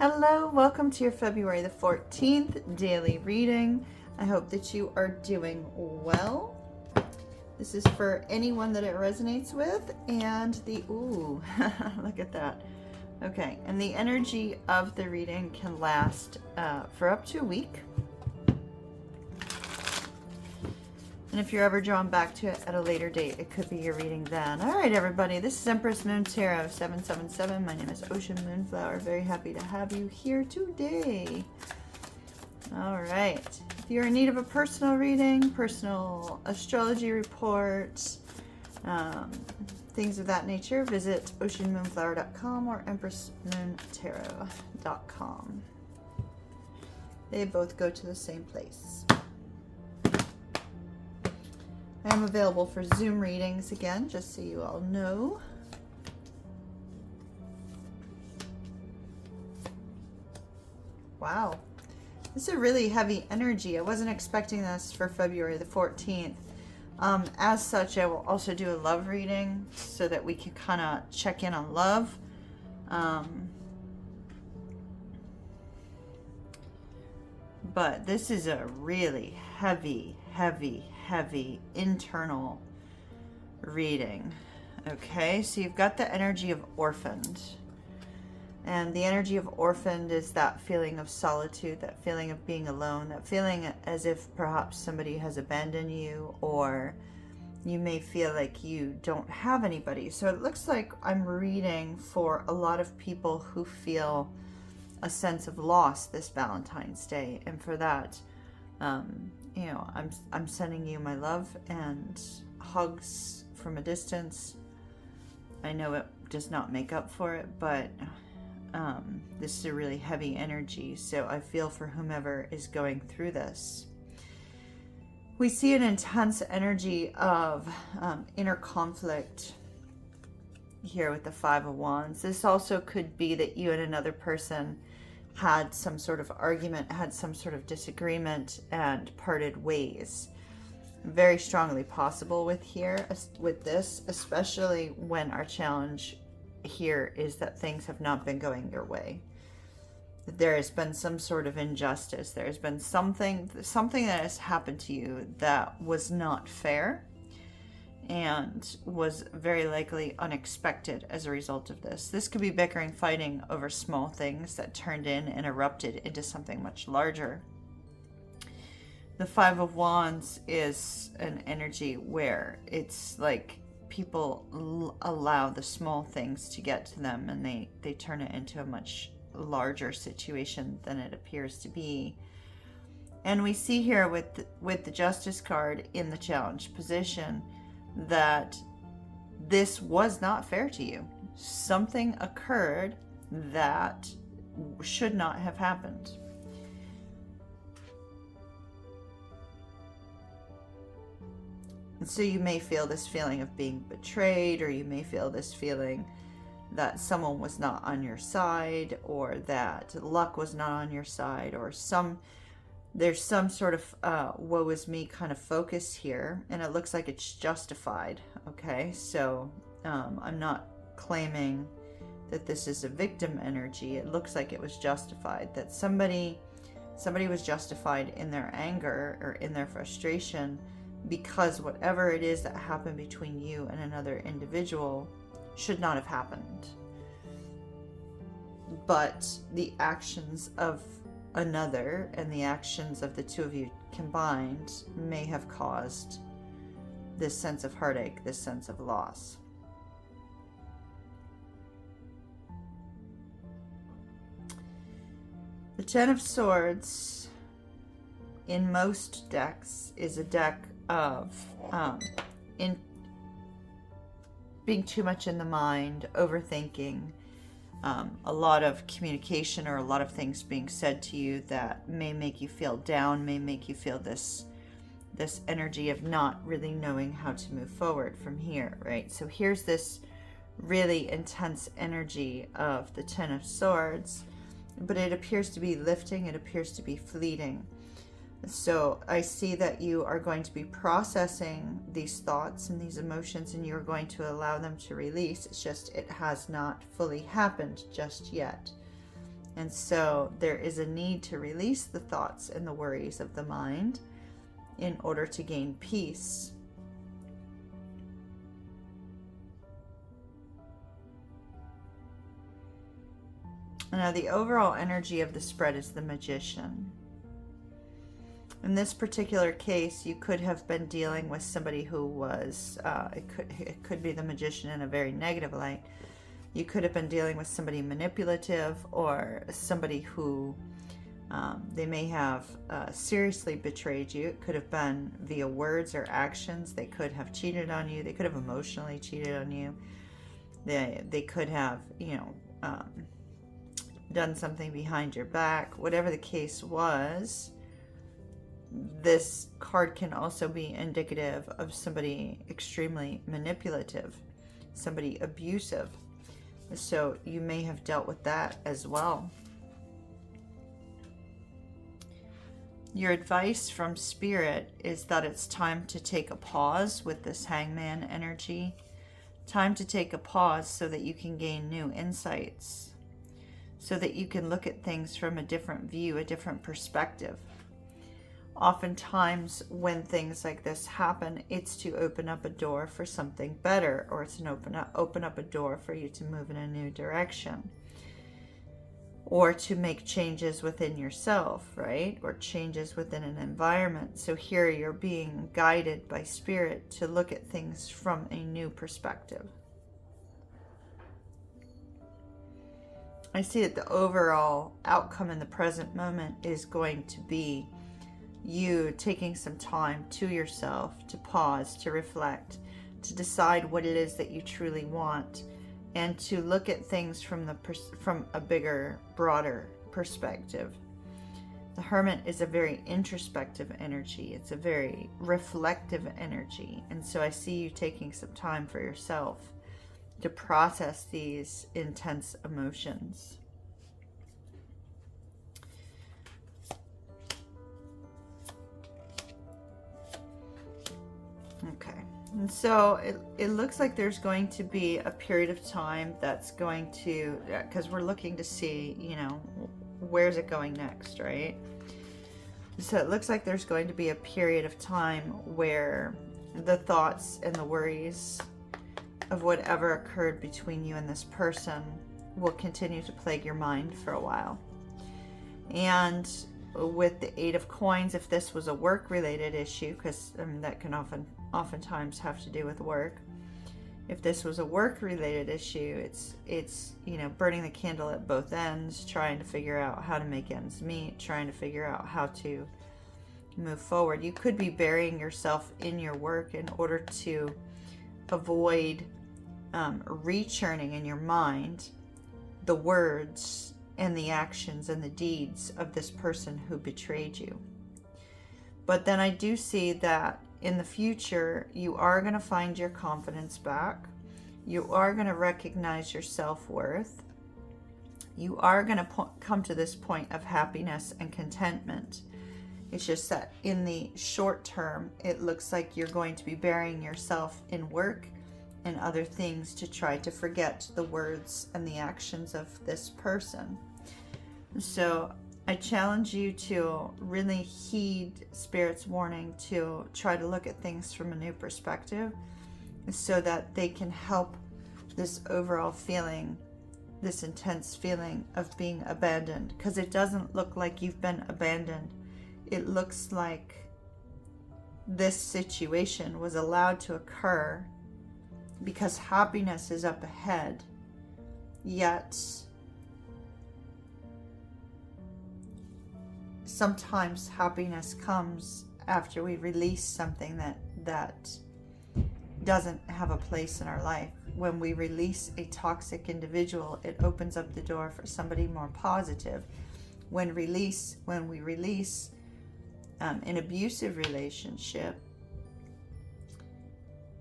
Hello, welcome to your February the 14th daily reading. I hope that you are doing well. This is for anyone that it resonates with, and ooh, look at that. Okay, and the energy of the reading can last for up to a week. And if you're ever drawn back to it at a later date, it could be your reading then. All right, everybody, this is Empress Moon Tarot 777. My name is Ocean Moonflower. Very happy to have you here today. All right. If you're in need of a personal reading, personal astrology report, things of that nature, visit oceanmoonflower.com or empressmoontarot.com. They both go to the same place. I am available for Zoom readings again, just so you all know. Wow, this is a really heavy energy. I wasn't expecting this for February the 14th. As such, I will also do a love reading so that we can kind of check in on love. But this is a really heavy internal reading. Okay, so you've got the energy of orphaned. And the energy of orphaned is that feeling of solitude, that feeling of being alone, that feeling as if perhaps somebody has abandoned you, or you may feel like you don't have anybody. So it looks like I'm reading for a lot of people who feel a sense of loss this Valentine's Day. And for that, you know, I'm sending you my love and hugs from a distance. I know it does not make up for it, but this is a really heavy energy, so I feel for whomever is going through this. We see an intense energy of inner conflict here with the Five of Wands. This also could be that you and another person had some sort of argument, had some sort of disagreement, and parted ways. Very strongly possible with this, especially when our challenge here is that things have not been going your way. There has been some sort of injustice. There has been something that has happened to you that was not fair and was very likely unexpected as a result of this. This could be bickering, fighting over small things that turned in and erupted into something much larger. The Five of Wands is an energy where it's like people allow the small things to get to them, and they turn it into a much larger situation than it appears to be. And we see here with the Justice card in the challenge position that this was not fair to you. Something occurred that should not have happened. And so you may feel this feeling of being betrayed, or you may feel this feeling that someone was not on your side, or that luck was not on your side, or there's some sort of woe is me kind of focus here, and it looks like it's justified. Okay, so I'm not claiming that this is a victim energy. It looks like it was justified, that somebody was justified in their anger or in their frustration, because whatever it is that happened between you and another individual should not have happened. But the actions of another and the actions of the two of you combined may have caused this sense of heartache, this sense of loss. The Ten of Swords in most decks is a deck of in being too much in the mind, overthinking, a lot of communication, or a lot of things being said to you that may make you feel down, may make you feel this energy of not really knowing how to move forward from here, right? So here's this really intense energy of the Ten of Swords, but it appears to be lifting, it appears to be fleeting. So I see that you are going to be processing these thoughts and these emotions, and you're going to allow them to release. It's just, it has not fully happened just yet. And so there is a need to release the thoughts and the worries of the mind in order to gain peace. Now, the overall energy of the spread is the Magician. In this particular case, you could have been dealing with somebody who was, it could be the Magician in a very negative light. You could have been dealing with somebody manipulative, or somebody who they may have seriously betrayed you. It could have been via words or actions. They could have cheated on you. They could have emotionally cheated on you. They could have, done something behind your back. Whatever the case was, this card can also be indicative of somebody extremely manipulative, somebody abusive. So you may have dealt with that as well. Your advice from Spirit is that it's time to take a pause with this Hangman energy. Time to take a pause so that you can gain new insights, so that you can look at things from a different view, a different perspective. Oftentimes when things like this happen, it's to open up a door for something better, or it's an open up a door for you to move in a new direction, or to make changes within yourself, right? Or changes within an environment. So here you're being guided by Spirit to look at things from a new perspective. I see that the overall outcome in the present moment is going to be you taking some time to yourself, to pause, to reflect, to decide what it is that you truly want, and to look at things from a bigger, broader perspective. The Hermit is a very introspective energy. It's a very reflective energy. And so I see you taking some time for yourself to process these intense emotions. Okay, and so it looks like there's going to be a period of time that's going to, because we're looking to see, where's it going next, right? So it looks like there's going to be a period of time where the thoughts and the worries of whatever occurred between you and this person will continue to plague your mind for a while. And with the Eight of Coins, if this was a work-related issue, because that can oftentimes have to do with work. If this was a work-related issue, it's burning the candle at both ends, trying to figure out how to make ends meet, trying to figure out how to move forward. You could be burying yourself in your work in order to avoid rechurning in your mind the words and the actions and the deeds of this person who betrayed you. But then I do see that in the future, you are going to find your confidence back. You are going to recognize your self-worth. You are going to come to this point of happiness and contentment. It's just that in the short term, it looks like you're going to be burying yourself in work and other things to try to forget the words and the actions of this person. So I challenge you to really heed Spirit's warning to try to look at things from a new perspective, so that they can help this overall feeling, this intense feeling of being abandoned, because it doesn't look like you've been abandoned. It looks like this situation was allowed to occur because happiness is up ahead, yet sometimes happiness comes after we release something that doesn't have a place in our life. When we release a toxic individual, it opens up the door for somebody more positive. When we release an abusive relationship,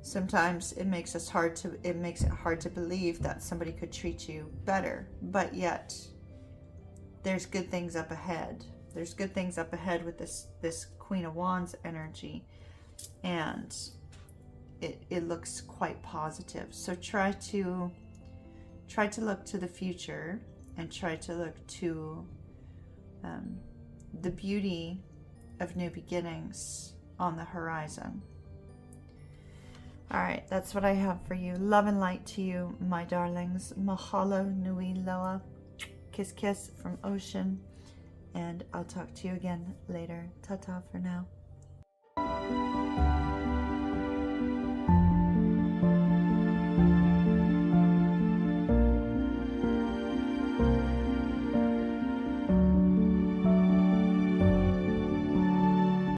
sometimes it makes it hard to believe that somebody could treat you better, but yet there's good things up ahead. There's good things up ahead with this Queen of Wands energy, and it looks quite positive. So try to look to the future and try to look to the beauty of new beginnings on the horizon. All right, that's what I have for you. Love and light to you, my darlings. Mahalo nui loa. Kiss, kiss from Ocean. And I'll talk to you again later. Ta-ta for now.